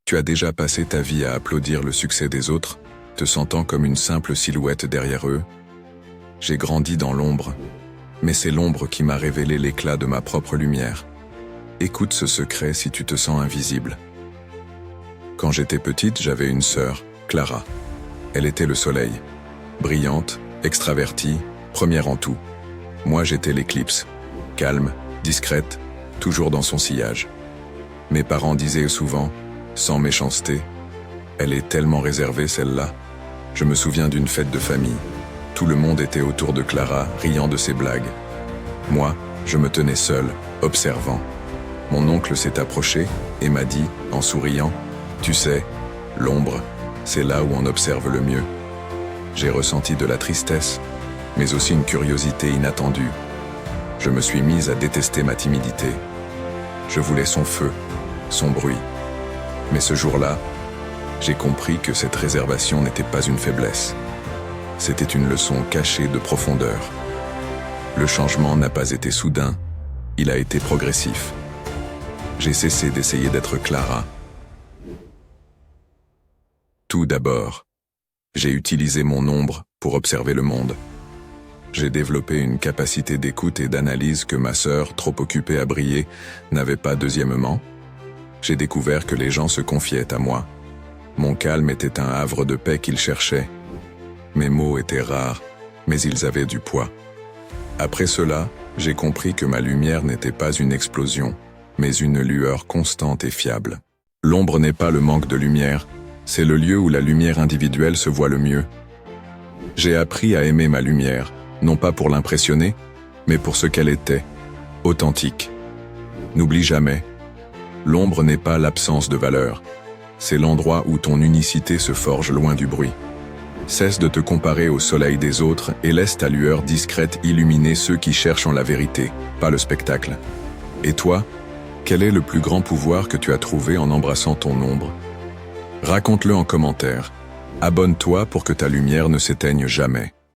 Tu as déjà passé ta vie à applaudir le succès des autres, te sentant comme une simple silhouette derrière eux. J'ai grandi dans l'ombre, mais c'est l'ombre qui m'a révélé l'éclat de ma propre lumière. Écoute ce secret si tu te sens invisible. Quand j'étais petite, j'avais une sœur, Clara. Elle était le soleil. Brillante, extravertie, première en tout. Moi, j'étais l'éclipse. Calme, discrète, toujours dans son sillage. Mes parents disaient souvent, sans méchanceté, « Elle est tellement réservée, celle-là ». Je me souviens d'une fête de famille. Tout le monde était autour de Clara, riant de ses blagues. Moi, je me tenais seul, observant. Mon oncle s'est approché et m'a dit, en souriant, « Tu sais, l'ombre, c'est là où on observe le mieux ». J'ai ressenti de la tristesse, mais aussi une curiosité inattendue. Je me suis mise à détester ma timidité. Je voulais son feu, son bruit. Mais ce jour-là, j'ai compris que cette réservation n'était pas une faiblesse. C'était une leçon cachée de profondeur. Le changement n'a pas été soudain, il a été progressif. J'ai cessé d'essayer d'être Clara. Tout d'abord, j'ai utilisé mon ombre pour observer le monde. J'ai développé une capacité d'écoute et d'analyse que ma sœur, trop occupée à briller, n'avait pas deuxièmement. J'ai découvert que les gens se confiaient à moi. Mon calme était un havre de paix qu'ils cherchaient. Mes mots étaient rares, mais ils avaient du poids. Après cela, j'ai compris que ma lumière n'était pas une explosion, mais une lueur constante et fiable. L'ombre n'est pas le manque de lumière, c'est le lieu où la lumière individuelle se voit le mieux. J'ai appris à aimer ma lumière, non pas pour l'impressionner, mais pour ce qu'elle était, authentique. N'oublie jamais, l'ombre n'est pas l'absence de valeur, c'est l'endroit où ton unicité se forge loin du bruit. Cesse de te comparer au soleil des autres et laisse ta lueur discrète illuminer ceux qui cherchent en la vérité, pas le spectacle. Et toi, quel est le plus grand pouvoir que tu as trouvé en embrassant ton ombre? Raconte-le en commentaire. Abonne-toi pour que ta lumière ne s'éteigne jamais.